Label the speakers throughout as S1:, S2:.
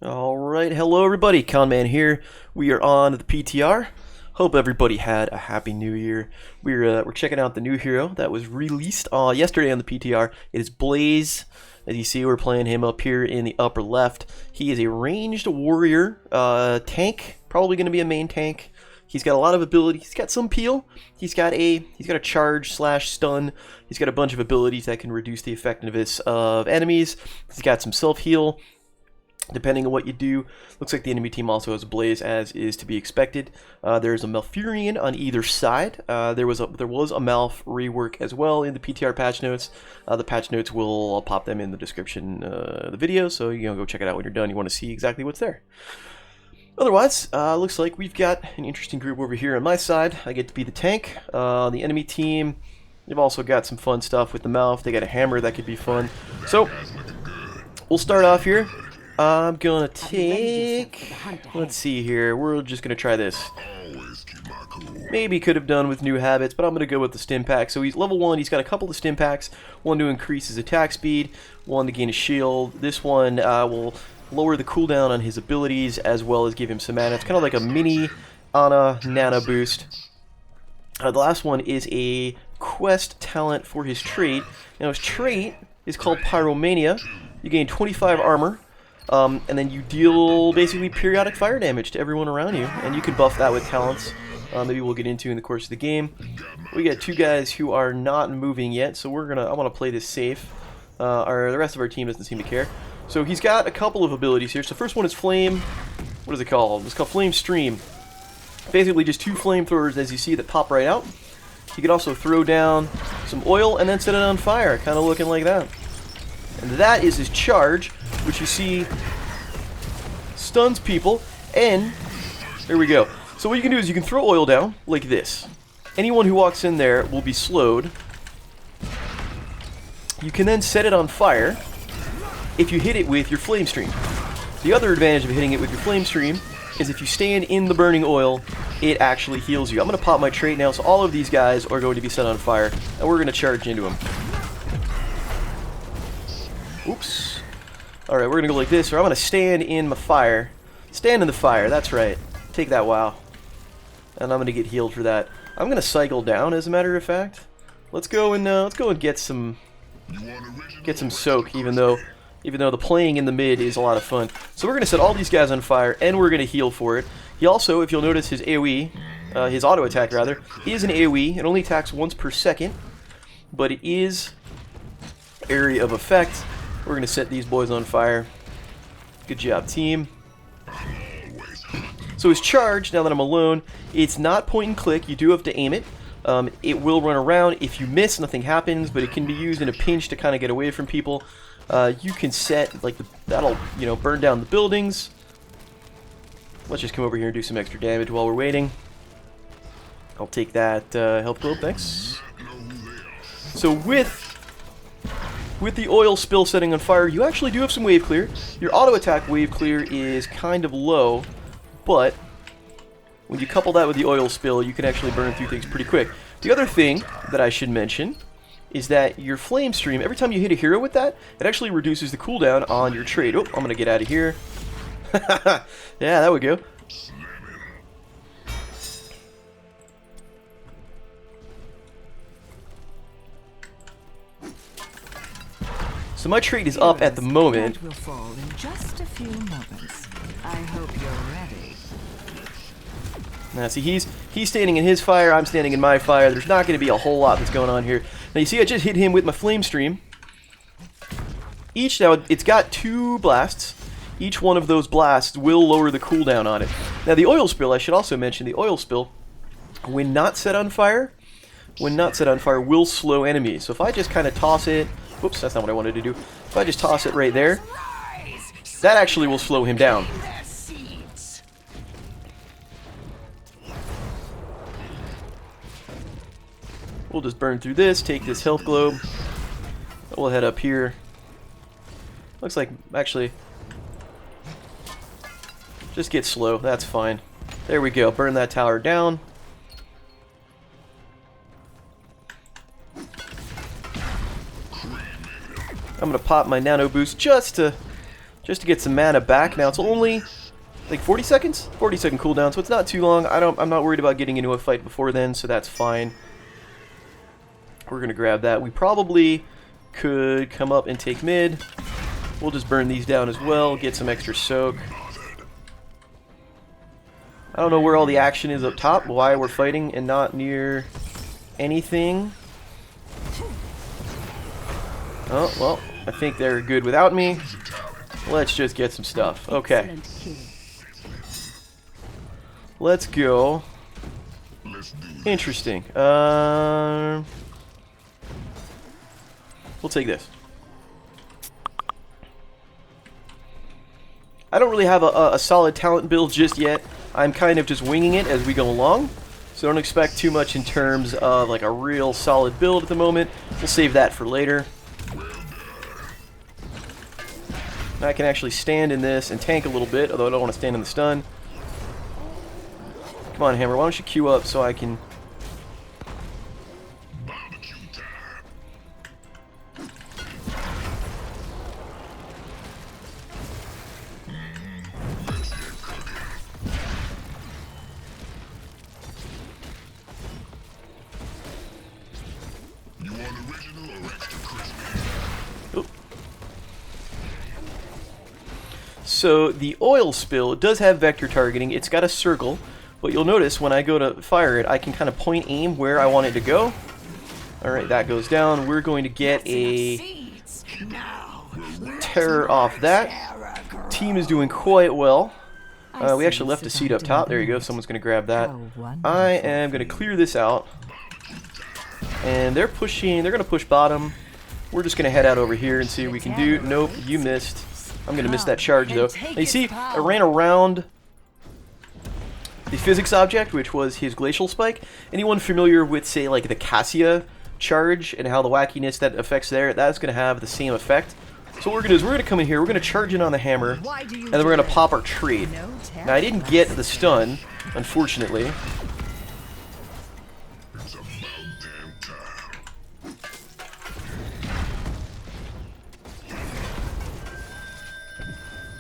S1: Alright, hello everybody, Conman here. We are on the PTR. Hope everybody had a happy new year. We're checking out the new hero that was released yesterday on the PTR. It is Blaze. As you see, we're playing him up here in the upper left. He is a ranged warrior tank, probably going to be a main tank. He's got a lot of ability. He's got some peel. He's got a charge slash stun. He's got a bunch of abilities that can reduce the effectiveness of enemies. He's got some self heal. Depending on what you do, looks like the enemy team also has a Blaze, as is to be expected. There's a Malfurion on either side. There was a Malf rework as well in the PTR patch notes. The patch notes I'll pop them in the description of the video, so go check it out when you're done. You want to see exactly what's there. Otherwise, looks like we've got an interesting group over here on my side. I get to be the tank. The enemy team, they've also got some fun stuff with the Malf. They got a hammer that could be fun. So we'll start off here. I'm gonna take, let's see here, we're just gonna try this. Maybe could have done with new habits, but I'm gonna go with the stim pack. So he's level 1, he's got a couple of stim packs, one to increase his attack speed, one to gain a shield. This one will lower the cooldown on his abilities as well as give him some mana. It's kind of like a mini Ana Nana boost. The last one is a quest talent for his trait. Now his trait is called Pyromania. You gain 25 armor. And then you deal basically periodic fire damage to everyone around you, and you can buff that with talents. Maybe we'll get into in the course of the game. We got two guys who are not moving yet, so I want to play this safe. The rest of our team doesn't seem to care. So he's got a couple of abilities here. So first one is Flame. What is it called? It's called Flame Stream. Basically just two flamethrowers, as you see, that pop right out. He could also throw down some oil and then set it on fire, kind of looking like that. And that is his charge, which you see stuns people, and there we go. So what you can do is you can throw oil down like this. Anyone who walks in there will be slowed. You can then set it on fire if you hit it with your flame stream. The other advantage of hitting it with your flame stream is if you stand in the burning oil, it actually heals you. I'm going to pop my trait now, so all of these guys are going to be set on fire, and we're going to charge into them. Oops. Alright, we're going to go like this, or I'm going to stand in my fire. Stand in the fire, that's right. Take that, wow. And I'm going to get healed for that. I'm going to cycle down, as a matter of fact. Let's go and get some soak, even though the playing in the mid is a lot of fun. So we're going to set all these guys on fire, and we're going to heal for it. He also, if you'll notice, his AoE, his auto attack rather, is an AoE. It only attacks once per second, but it is area of effect. We're going to set these boys on fire. Good job, team. So his charge, now that I'm alone, it's not point and click. You do have to aim it. It will run around. If you miss, nothing happens, but it can be used in a pinch to kind of get away from people. You can set, like, that'll, burn down the buildings. Let's just come over here and do some extra damage while we're waiting. I'll take that health globe, thanks. So with the oil spill setting on fire, you actually do have some wave clear. Your auto attack wave clear is kind of low, but when you couple that with the oil spill, you can actually burn through things pretty quick. The other thing that I should mention is that your flame stream, every time you hit a hero with that, it actually reduces the cooldown on your trait. Oh, I'm going to get out of here. Yeah, that would go. So my trait is up at the moment.
S2: Will fall in just a few moments. I hope you're ready.
S1: Now see, he's standing in his fire, I'm standing in my fire. There's not going to be a whole lot that's going on here. Now you see I just hit him with my flame stream. Now it's got 2 blasts. Each one of those blasts will lower the cooldown on it. Now the oil spill, I should also mention, the oil spill, when not set on fire, will slow enemies. So if I just kind of toss it, whoops, that's not what I wanted to do. If I just toss it right there, that actually will slow him down. We'll just burn through this, take this health globe. We'll head up here. Looks like, actually, just get slow, that's fine. There we go, burn that tower down. I'm gonna pop my nano boost just to just to get some mana back. Now it's only like 40 seconds? 40-second cooldown, so it's not too long. I'm not worried about getting into a fight before then, so that's fine. We're gonna grab that. We probably could come up and take mid. We'll just burn these down as well, get some extra soak. I don't know where all the action is up top, why we're fighting and not near anything. Oh, well, I think they're good without me. Let's just get some stuff. Okay. Let's go. Interesting. We'll take this. I don't really have a solid talent build just yet. I'm kind of just winging it as we go along. So don't expect too much in terms of like a real solid build at the moment. We'll save that for later. I can actually stand in this and tank a little bit, although I don't want to stand in the stun. Come on, Hammer, why don't you queue up so I can... So the oil spill does have vector targeting. It's got a circle, but you'll notice when I go to fire it, I can kind of point aim where I want it to go. Alright, that goes down. We're going to get a terror off that. Team is doing quite well. We actually left a seed up top. There you go. Someone's going to grab that. I am going to clear this out. And they're pushing. They're going to push bottom. We're just going to head out over here and see what we can do. Nope, you missed. I'm going to miss that charge, though. Now, you see, I ran around the physics object, which was his glacial spike. Anyone familiar with, say, like the Cassia charge and how the wackiness that affects there, that's going to have the same effect. So what we're going to do is we're going to come in here, we're going to charge in on the hammer, and then we're going to pop our trade. Now, I didn't get the stun, unfortunately.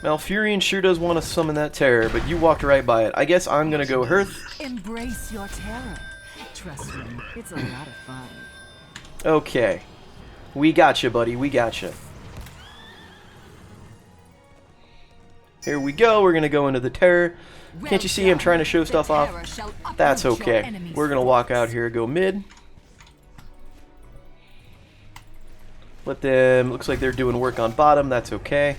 S1: Malfurion sure does want to summon that terror, but you walked right by it. I guess I'm gonna go Hearth.
S2: Embrace your terror. Trust me, it's a lot of fun.
S1: Okay. We gotcha, buddy. We gotcha. Here we go. We're gonna go into the terror. Can't you see I'm trying to show stuff off? That's okay. We're gonna walk out here, go mid. Let them... Looks like they're doing work on bottom. That's okay.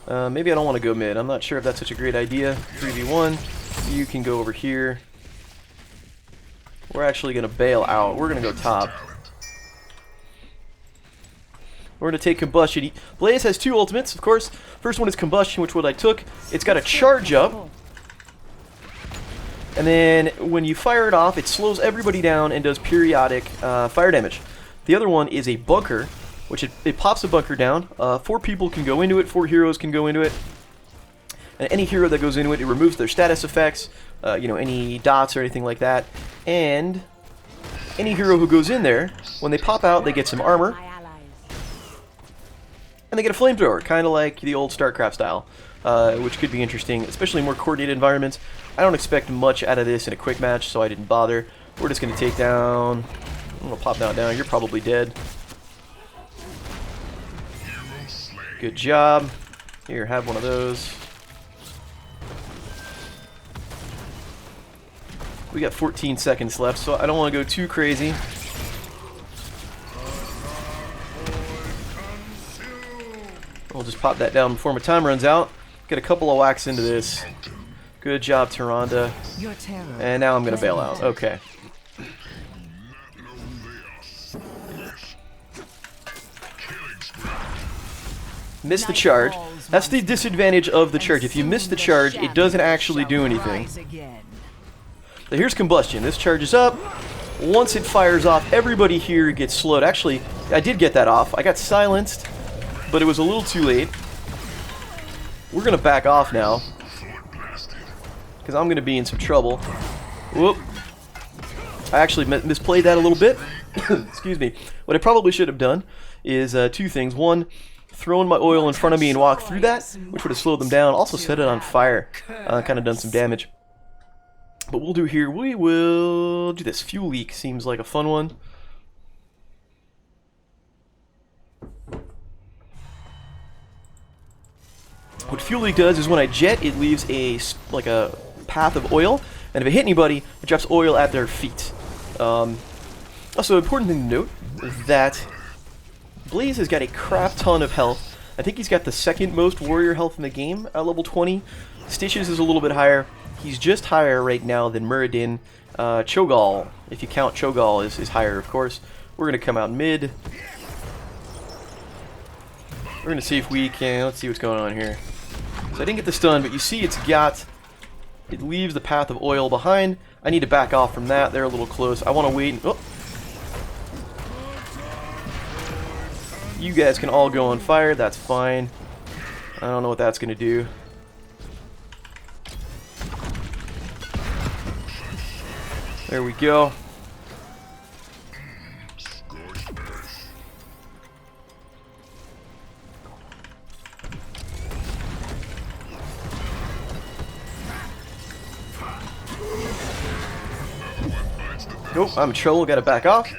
S1: Maybe I don't want to go mid. I'm not sure if that's such a great idea. 3v1. You can go over here. We're actually going to bail out. We're going to go top. We're going to take Combustion. Blaze has two ultimates, of course. First one is Combustion, which what I took. It's got a charge up. And then when you fire it off, it slows everybody down and does periodic fire damage. The other one is a Bunker, which it pops a bunker down. 4 people can go into it, 4 heroes can go into it. And any hero that goes into it, it removes their status effects, you know, any dots or anything like that. And any hero who goes in there, when they pop out, they get some armor. And they get a flamethrower, kind of like the old StarCraft style, which could be interesting, especially in more coordinated environments. I don't expect much out of this in a quick match, so I didn't bother. We're just going to take down... I'm going to pop that down. You're probably dead. Good job. Here, have one of those. We got 14 seconds left, so I don't want to go too crazy. We'll just pop that down before my time runs out. Get a couple of whacks into this. Good job, Tyrande. And now I'm going to bail out. Okay. Miss the charge. That's the disadvantage of the charge. If you miss the charge, it doesn't actually do anything. So here's Combustion. This charges up. Once it fires off, everybody here gets slowed. Actually, I did get that off. I got silenced, but it was a little too late. We're going to back off now, because I'm going to be in some trouble. Whoop. I actually misplayed that a little bit. Excuse me. What I probably should have done is 2 things. One, thrown my oil in front of me and walked through that, which would have slowed them down. Also set it on fire. Kind of done some damage. But we'll do here, we will do this. Fuel leak seems like a fun one. What fuel leak does is when I jet, it leaves a path of oil, and if it hit anybody, it drops oil at their feet. Also, important thing to note is that Blaze has got a crap ton of health. I think he's got the second most warrior health in the game at level 20. Stitches is a little bit higher. He's just higher right now than Muradin. Cho'Gall, if you count Cho'Gall, is higher, of course. We're going to come out mid. We're going to see if we can... Let's see what's going on here. So I didn't get the stun, but you see it's got... It leaves the path of oil behind. I need to back off from that. They're a little close. I want to wait. Oh. You guys can all go on fire. That's fine. I don't know what that's going to do. There we go. Nope, I'm in trouble. Gotta back off.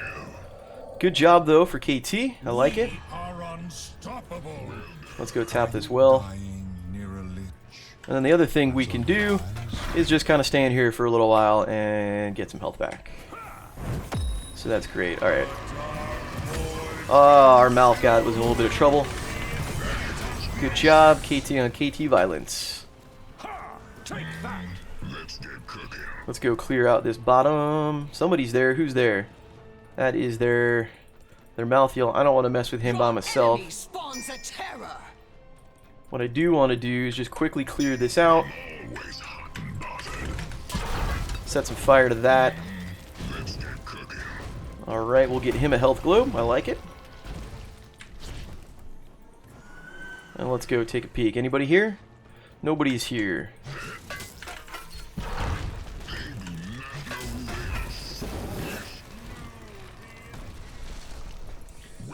S1: Good job, though, for KT. I like it. Let's go tap this well. And then the other thing we can do is just kind of stand here for a little while and get some health back. So that's great. Alright. Our mouth was in a little bit of trouble. Good job, KT on KT violence. Let's go clear out this bottom. Somebody's there. Who's there? That is their Malthael. I don't want to mess with him by myself. What I do want to do is just quickly clear this out. Set some fire to that. Alright, we'll get him a health globe. I like it. And let's go take a peek. Anybody here? Nobody's here.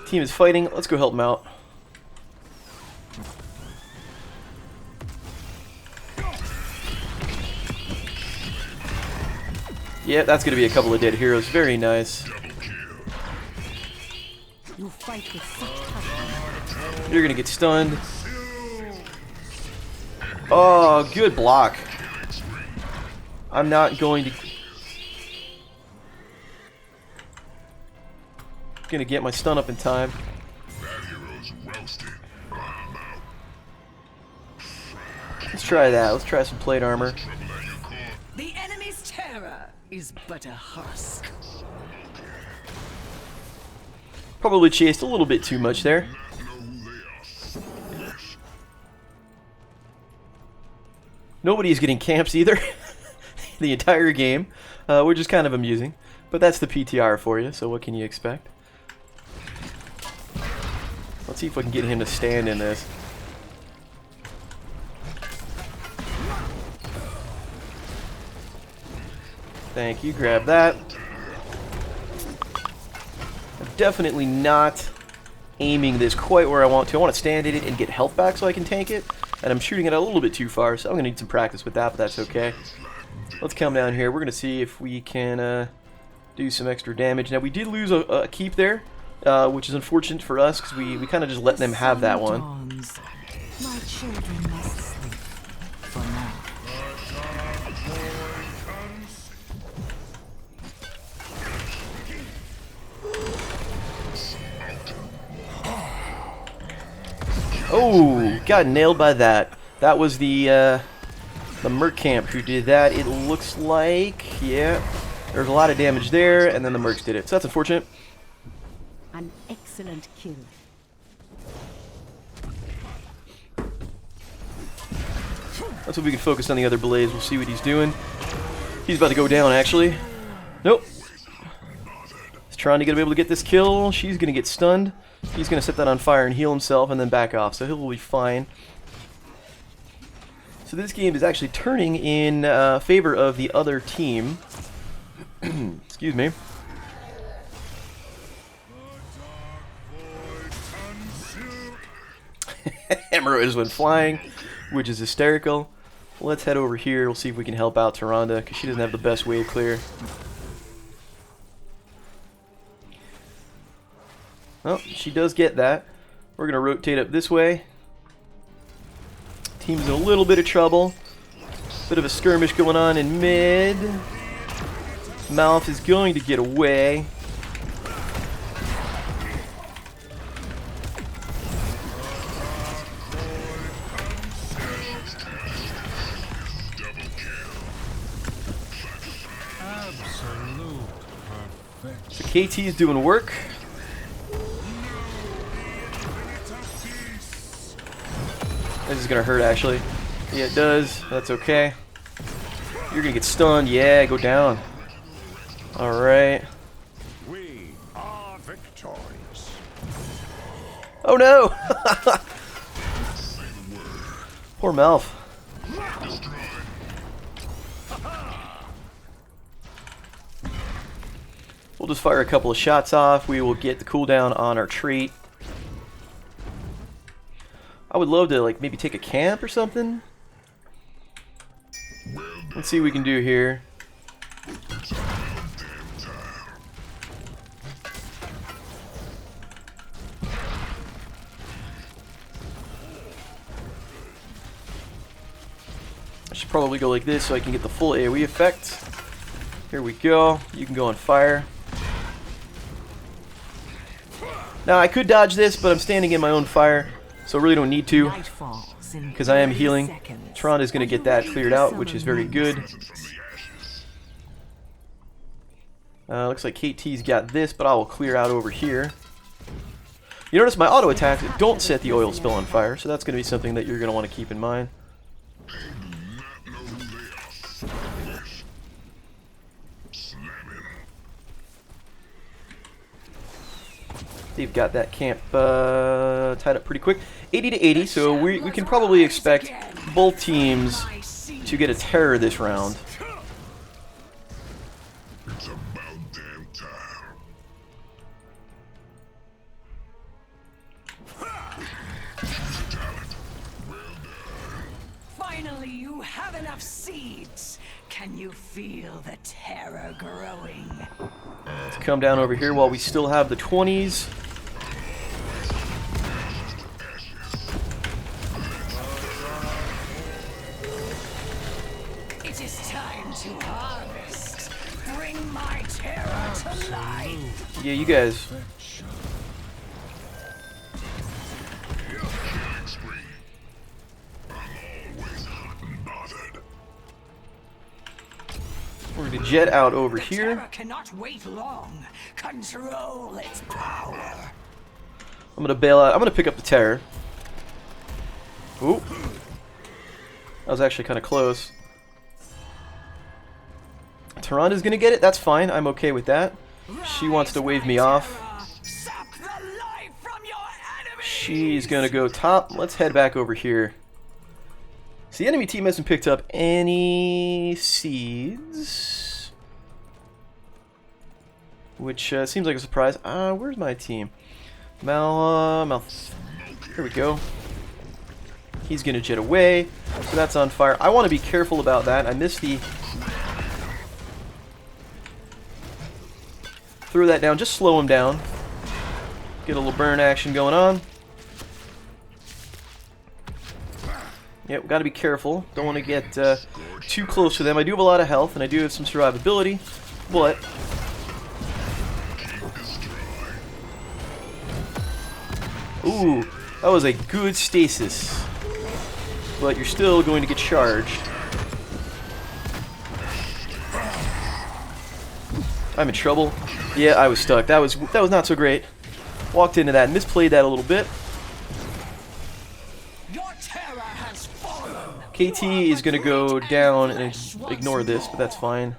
S1: Team is fighting. Let's go help them out. Yeah, that's going to be a couple of dead heroes. Very nice.
S2: You fight with such passion.
S1: You're going to get stunned. Oh, good block. I'm not going to... Gonna get my stun up in time. Let's try that. Let's try some plate armor.
S2: The enemy's terror is but a husk.
S1: Probably chased a little bit too much there. Nobody's getting camps either. The entire game, which is kind of amusing. But that's the PTR for you, so what can you expect? Let's see if I can get him to stand in this. Thank you, grab that. I'm definitely not aiming this quite where I want to. I want to stand in it and get health back so I can tank it. And I'm shooting it a little bit too far, so I'm going to need some practice with that, but that's okay. Let's come down here. We're going to see if we can do some extra damage. Now, we did lose a keep there. Which is unfortunate for us because we kind of just let them have that one.
S2: My children must sleep for now.
S1: Oh, got nailed by that. That was the Merc camp who did that. It looks like, yeah, there's a lot of damage there, and then the Mercs did it. So that's unfortunate.
S2: An excellent kill.
S1: Let's hope we can focus on the other Blaze. We'll see what he's doing. He's about to go down, actually. Nope. He's trying to be able to get this kill. She's going to get stunned. He's going to set that on fire and heal himself and then back off. So he'll be fine. So this game is actually turning in favor of the other team. Excuse me. Hammer just went flying, which is hysterical. Let's head over here. We'll see if we can help out Tyrande, because she doesn't have the best wave clear. Oh, she does get that. We're going to rotate up this way. Team's in a little bit of trouble. Bit of a skirmish going on in mid. Malf is going to get away. So KT is doing work. This is gonna hurt, actually. Yeah, it does. That's okay. You're gonna get stunned. Yeah, go down. Alright.
S3: We are victorious.
S1: Oh no! Poor Malf. We'll just fire a couple of shots off. We will get the cooldown on our trait. I would love to, like, maybe take a camp or something. Let's see what we can do here. I should probably go like this so I can get the full AoE effect. Here we go. You can go on fire. Now, I could dodge this, but I'm standing in my own fire, so I really don't need to, because I am healing. Tron is going to get that cleared out, which is very good. Looks like KT's got this, but I will clear out over here. You notice my auto attacks don't set the oil spill on fire, so that's going to be something that you're going to want to keep in mind. They've got that camp tied up pretty quick. 80 to 80, so we can probably expect both teams to get a terror this round.
S3: It's about damn time.
S2: Finally, you have enough seeds. Can you feel the terror growing?
S1: Let's come down over here while we still have the 20s.
S2: It is time to harvest. Bring my terror to life.
S1: Yeah, you guys. We're gonna jet out over here.
S2: Terror cannot wait long. Control its power.
S1: I'm gonna bail out. I'm gonna pick up the terror. Ooh. That was actually kind of close. Tyrande's gonna get it. That's fine. I'm okay with that. She wants to wave me off.
S2: Suck the life from your enemy.
S1: She's gonna go top. Let's head back over here. So the enemy team hasn't picked up any seeds, which seems like a surprise. Where's my team? Mal. Here we go. He's gonna jet away, so that's on fire. I want to be careful about that. I missed the. Threw that down. Just slow him down. Get a little burn action going on. Yep, got to be careful. Don't want to get too close to them. I do have a lot of health, and I do have some survivability, but ooh, that was a good stasis. But you're still going to get charged. I'm in trouble. Yeah, I was stuck. That was not so great. Walked into that and misplayed that a little bit. KT is going to go down and ignore this, but that's fine.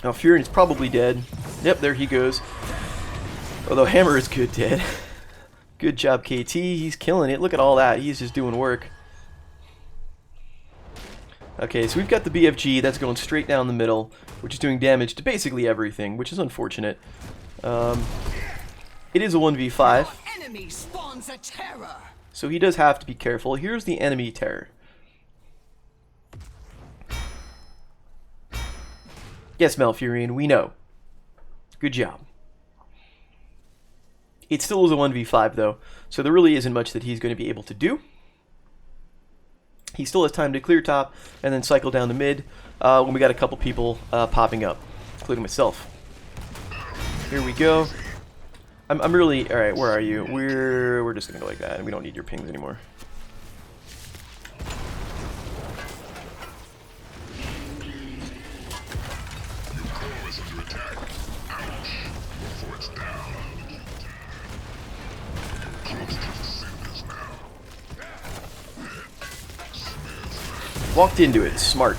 S1: Now Furion's probably dead. Yep, there he goes. Although Hammer is good dead. Good job, KT. He's killing it. Look at all that. He's just doing work. Okay, so we've got the BFG. That's going straight down the middle, which is doing damage to basically everything, which is unfortunate. It is a 1v5,
S2: Enemy spawns a terror.
S1: so he does have to be careful. Here's the enemy terror. Yes, Malfurion, we know. Good job. It still is a 1v5 though, so there really isn't much that he's going to be able to do. He still has time to clear top and then cycle down the mid when we got a couple people popping up, including myself. Here we go. I'm really alright. Where are you? We're just gonna go like that. We don't need your pings anymore. Walked into it. Smart.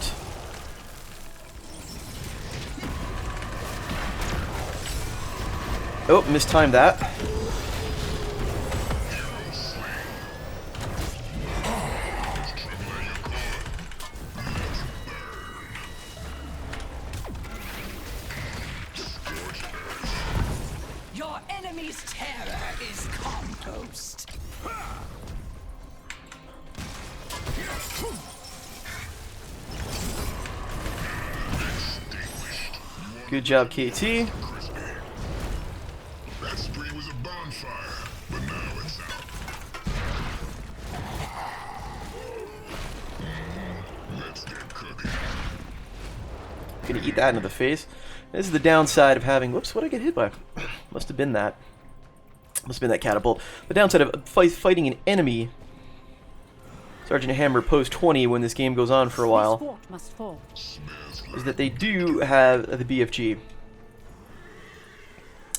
S1: Oh, mistimed that.
S2: Your enemy's terror is compost.
S1: Good job, KT.
S3: That spree was a bonfire, but now it's out. Let's get cooking.
S1: Gonna eat that into the face. This is the downside of having. Whoops! What did I get hit by? Must have been that. Must have been that catapult. The downside of fighting an enemy. Sergeant Hammer post 20 when this game goes on for a while is that they do have the BFG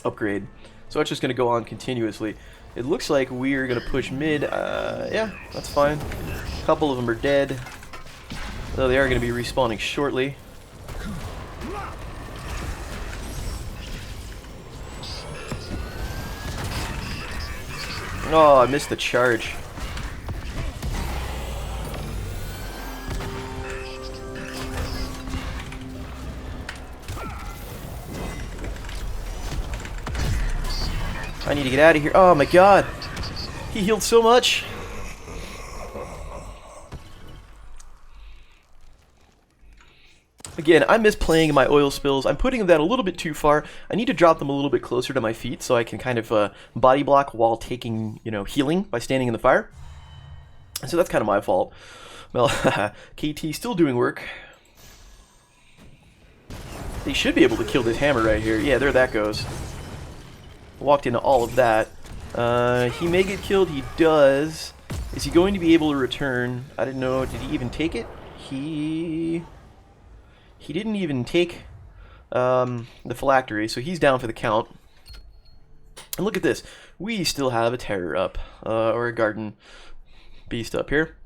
S1: upgrade. So it's just going to go on continuously. It looks like we're going to push mid. Yeah, that's fine. A couple of them are dead. Though they are going to be respawning shortly. Oh, I missed the charge. I need to get out of here. Oh my god. He healed so much. Again, I miss playing my oil spills. I'm putting that a little bit too far. I need to drop them a little bit closer to my feet so I can kind of body block while taking, healing by standing in the fire. So that's kind of my fault. Well, KT still doing work. They should be able to kill this hammer right here. Yeah, there that goes. Walked into all of that. He may get killed. He does. Is he going to be able to return? I didn't know. Did he even take it? He didn't even take the phylactery, so he's down for the count. And look at this. We still have a terror up, or a garden beast up here.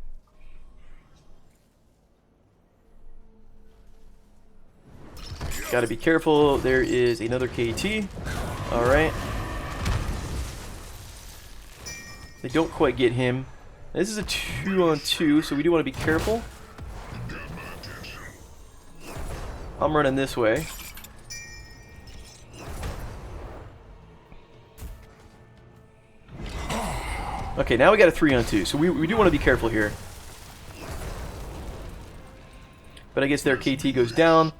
S1: Gotta be careful. There is another KT. Alright. They don't quite get him. This is a 2-on-2, so we do want to be careful. I'm running this way. Okay, now we got a 3-on-2, so we do want to be careful here. But I guess their KT goes down.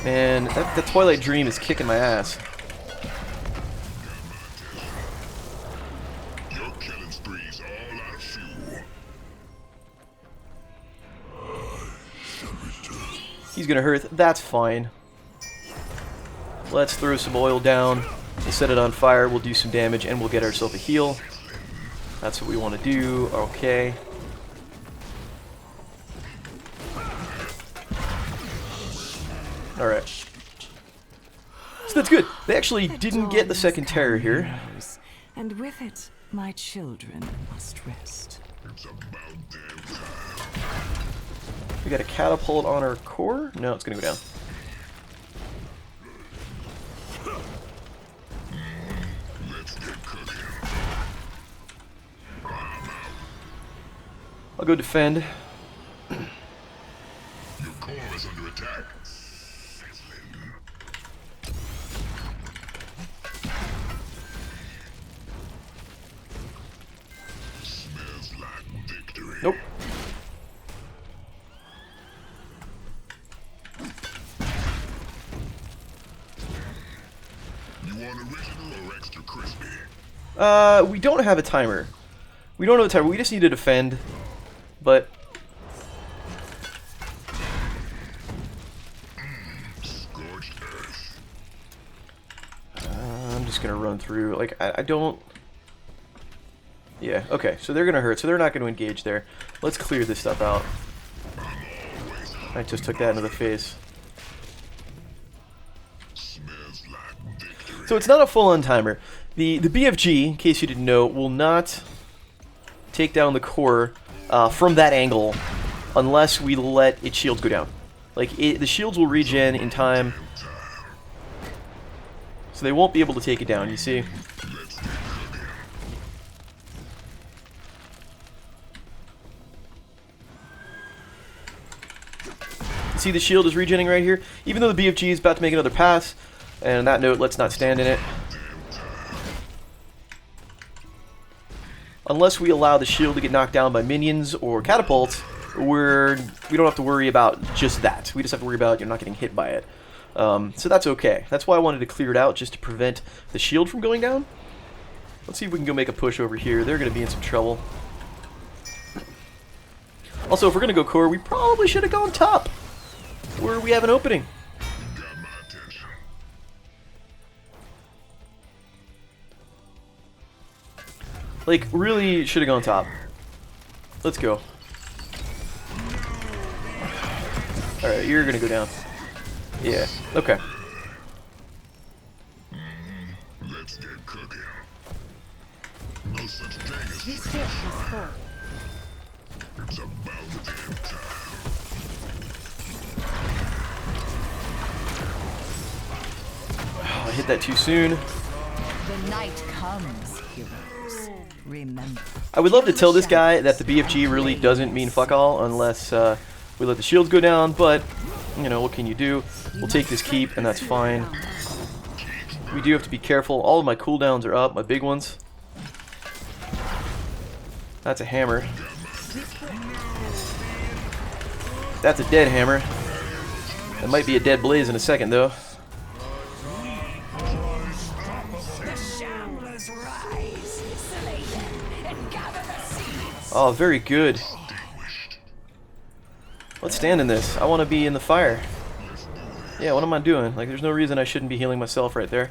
S1: Man, that Twilight Dream is kicking my ass.
S3: Your killing spree's all out of fuel.
S1: He's gonna hurt. That's fine. Let's throw some oil down. We'll set it on fire. We'll do some damage, and we'll get ourselves a heal. That's what we want to do. Okay. Alright. So that's good. They actually didn't get the second terror here.
S2: And with it, my children must rest.
S3: It's about damn time.
S1: We got a catapult on our core. No, it's gonna go down.
S3: Let's get cooking.
S1: I'll go defend.
S3: Your core is under attack. Smells like victory.
S1: Nope.
S3: You want original or extra crispy?
S1: We don't have a timer. We don't have a timer. We just need to defend. But
S3: Scorched earth.
S1: I'm just gonna run through. Like I don't. Yeah. Okay. So they're gonna hurt. So they're not gonna engage there. Let's clear this stuff out. I just took that into the face.
S3: Smells like victory.
S1: So it's not a full-on timer. The BFG, in case you didn't know, will not take down the core from that angle unless we let its shields go down. Like the shields will regen in time, so they won't be able to take it down. You see? See, the shield is regenerating right here, even though the BFG is about to make another pass. And on that note, let's not stand in it. Unless we allow the shield to get knocked down by minions or catapults, we don't have to worry about just that. We just have to worry about you're not getting hit by it. So that's okay. That's why I wanted to clear it out, just to prevent the shield from going down. Let's see if we can go make a push over here. They're going to be in some trouble. Also, if we're going to go core, we probably should have gone top, where we have an opening.
S3: Got my attention.
S1: Like, really should have gone top. Let's go. Alright, you're gonna go down. Yeah, okay.
S3: Let's get cooking. No such thing as
S2: This ship is full.
S3: it's about damn time.
S1: Oh, I hit that too soon.
S2: The night comes, heroes. Remember.
S1: I would love to tell this guy that the BFG really doesn't mean fuck all unless we let the shields go down, but, you know, what can you do? We'll take this keep, and that's fine. We do have to be careful. All of my cooldowns are up, my big ones. That's a hammer. That's a dead hammer. That might be a dead blaze in a second, though.
S2: The shamblers rise. Slay them and gather the seeds.
S1: Oh, very good. Let's stand in this. I want to be in the fire. Yeah, what am I doing? Like, there's no reason I shouldn't be healing myself right there.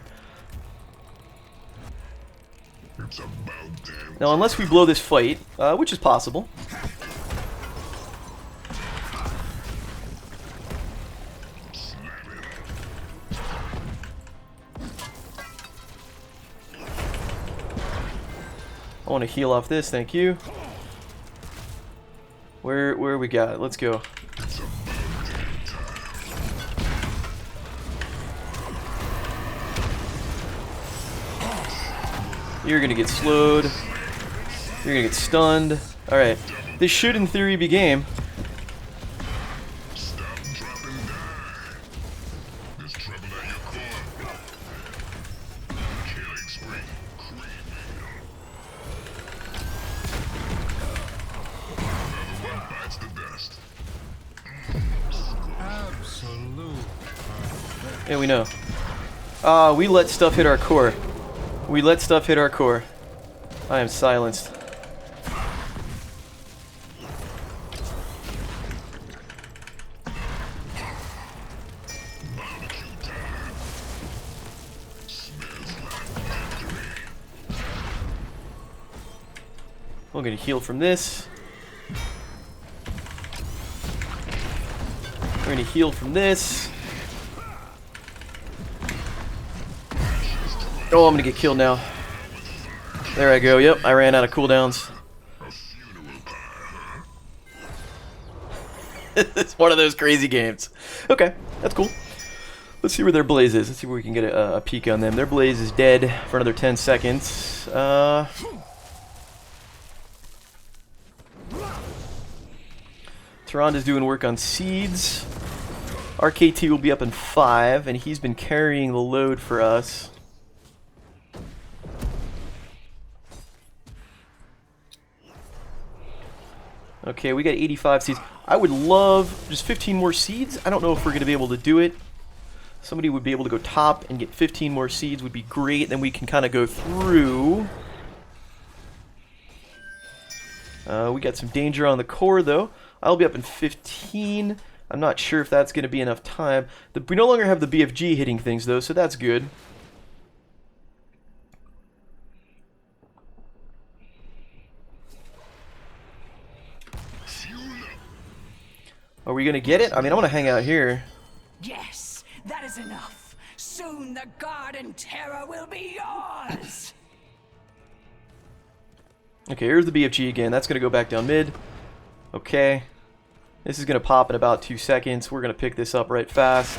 S3: It's about damn
S1: Now, unless we blow this fight, which is possible. I want to heal off this, thank you. Where we got it? Let's go. You're gonna get slowed. You're gonna get stunned. Alright. This should, in theory, be game.
S3: stop, drop, and die. There's trouble at your core. Killing spree. Creepy. Another one bites the dust.
S1: Yeah, we know. We let stuff hit our core. We let stuff hit our core. I am silenced.
S3: Barbecue time. Smells like victory.
S1: I'm gonna heal from this. We're gonna heal from this. Oh, I'm gonna get killed now. There I go. Yep, I ran out of cooldowns.
S3: A funeral pie, huh?
S1: It's one of those crazy games. Okay, that's cool. Let's see where their blaze is. Let's see where we can get a peek on them. Their blaze is dead for another 10 seconds. Taranda's doing work on seeds. RKT will be up in 5, and he's been carrying the load for us. Okay, we got 85 seeds. I would love just 15 more seeds. I don't know if we're going to be able to do it. Somebody would be able to go top and get 15 more seeds would be great. Then we can kind of go through. We got some danger on the core, though. I'll be up in 15. I'm not sure if that's going to be enough time. We no longer have the BFG hitting things, though, so that's good. Are we going to get it? I mean, I'm going to hang out here.
S2: Yes, that is enough. Soon the garden terror will be yours.
S1: Okay, here's the BFG again. That's going to go back down mid. Okay. This is going to pop in about 2 seconds. We're going to pick this up right fast.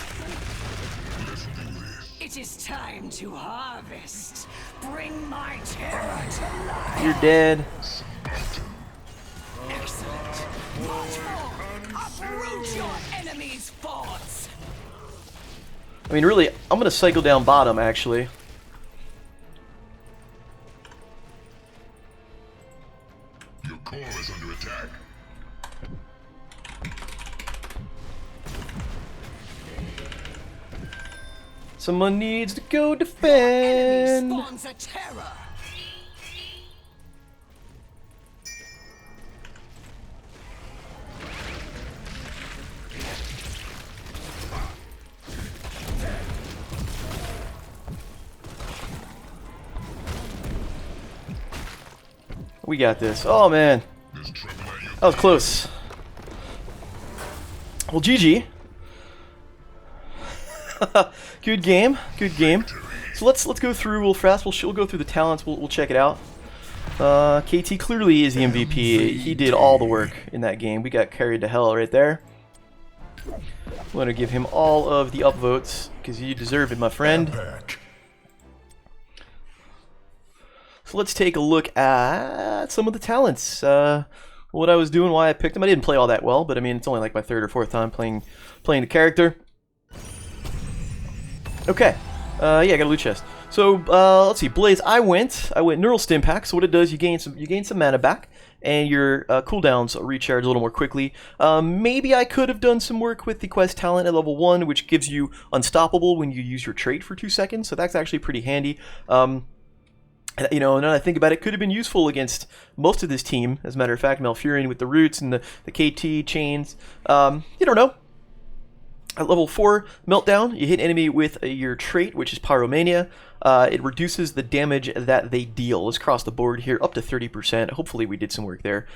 S2: It is time to harvest. Bring my terror to life.
S1: You're dead.
S2: Excellent. March forth. Uproot your enemy's forts.
S1: I mean, really, I'm going to cycle down bottom, actually.
S3: Your core is under attack.
S1: Someone needs to go
S2: Enemy
S1: defend.
S2: spawns a terror.
S1: We got this. Oh, man.
S3: There's trouble at your
S1: That was close. Well, GG. Good game. Good game. So let's go through real fast. We'll go through the talents. We'll check it out. KT clearly is the MVP. He did all the work in that game. We got carried to hell right there. I'm going to give him all of the upvotes because you deserve it, my friend. So let's take a look at some of the talents. What I was doing, why I picked him. I didn't play all that well, but I mean, it's only like my 3rd or 4th time playing the character. Okay, yeah, I got a loot chest. So let's see, Blaze. I went Neural Stim Pack. So what it does, you gain some mana back, and your cooldowns recharge a little more quickly. Maybe I could have done some work with the quest talent at level 1, which gives you Unstoppable when you use your trait for 2 seconds. So that's actually pretty handy. You know, now that I think about it, could have been useful against most of this team. As a matter of fact, Malfurion with the roots and the KT chains. You don't know. At level 4, Meltdown, you hit enemy with your trait, which is Pyromania. It reduces the damage that they deal. Let's cross the board here, up to 30%. Hopefully we did some work there.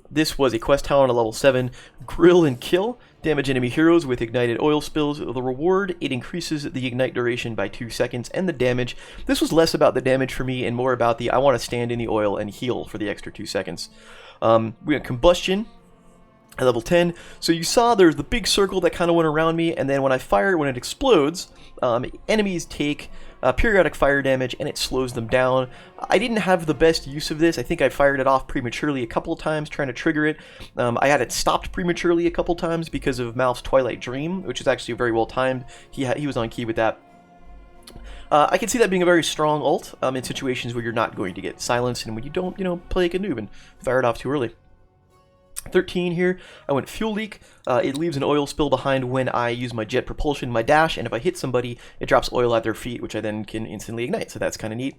S1: This was a quest talent at level 7, Grill and Kill. Damage enemy heroes with ignited oil spills. The reward, it increases the ignite duration by 2 seconds, and the damage. This was less about the damage for me and more about the I want to stand in the oil and heal for the extra 2 seconds. We got Combustion at level 10. So you saw there's the big circle that kind of went around me, and then when I fire, when it explodes, enemies take periodic fire damage, and it slows them down. I didn't have the best use of this. I think I fired it off prematurely a couple of times trying to trigger it. I had it stopped prematurely a couple times because of Malph's Twilight Dream, which is actually very well timed. He was on key with that. I can see that being a very strong ult in situations where you're not going to get silenced and when you don't, you know, play like a noob and fire it off too early. 13 here, I went Fuel Leak. It leaves an oil spill behind when I use my jet propulsion, my dash, and if I hit somebody, it drops oil at their feet, which I then can instantly ignite, so that's kind of neat.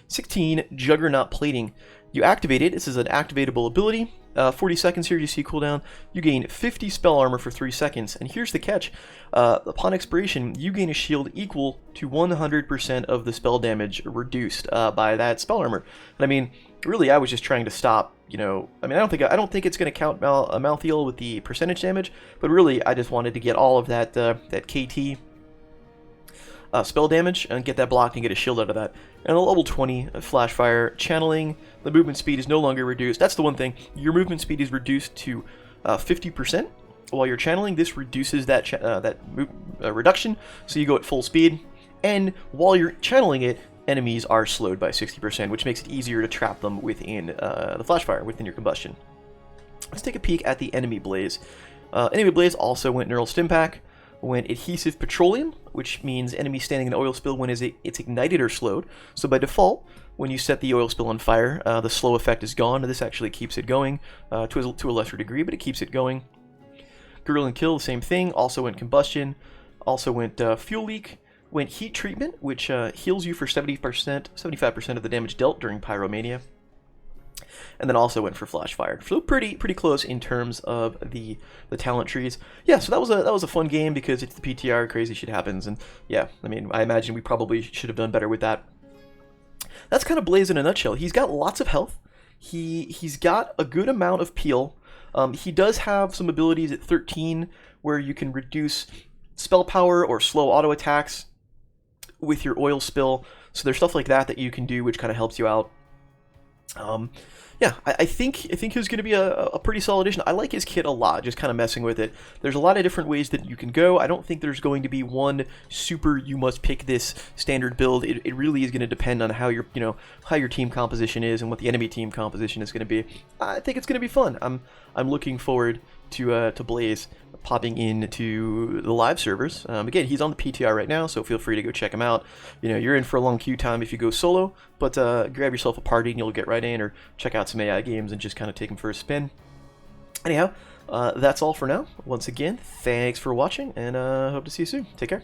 S1: 16, Juggernaut Plating. You activate it. This is an activatable ability. 40 seconds here, you see cooldown. You gain 50 spell armor for 3 seconds, and here's the catch. Upon expiration, you gain a shield equal to 100% of the spell damage reduced by that spell armor. And I mean, really, I was just trying to stop, you know, I mean, I don't think it's going to count Malthael with the percentage damage, but really, I just wanted to get all of that that KT spell damage and get that blocked and get a shield out of that. And a level 20 Flash Fire Channeling, the movement speed is no longer reduced. That's the one thing. Your movement speed is reduced to 50%. While you're channeling, this reduces that reduction, so you go at full speed. And while you're channeling it, enemies are slowed by 60%, which makes it easier to trap them within the Flash Fire, within your combustion. Let's take a peek at the enemy Blaze. Enemy Blaze also went Neural Stim Pack, went Adhesive Petroleum, which means enemies standing in an oil spill when it's ignited or slowed. So by default, when you set the oil spill on fire, the slow effect is gone. This actually keeps it going to a lesser degree, but it keeps it going. Gorilla and Kill, the same thing, also went Combustion, also went Fuel Leak, went Heat Treatment, which heals you for 75% of the damage dealt during Pyromania. And then also went for Flash Fire. So pretty close in terms of the talent trees. Yeah, so that was a fun game because it's the PTR, crazy shit happens, and yeah, I mean, I imagine we probably should have done better with that. That's kind of Blaze in a nutshell. He's got lots of health. He's got a good amount of peel. He does have some abilities at 13 where you can reduce spell power or slow auto attacks with your oil spill. So there's stuff like that you can do, which kind of helps you out. Yeah, I think he's going to be a pretty solid addition. I like his kit a lot, just kind of messing with it. There's a lot of different ways that you can go. I don't think there's going to be one super you must pick this standard build. It really is going to depend on how your team composition is and what the enemy team composition is going to be. I think it's going to be fun. I'm looking forward to Blaze popping into the live servers. Again, he's on the PTR right now, so feel free to go check him out. You're in for a long queue time if you go solo, but grab yourself a party and you'll get right in, or check out some AI games and just kind of take them for a spin. Anyhow, that's all for now. Once again, thanks for watching, and hope to see you soon. Take care.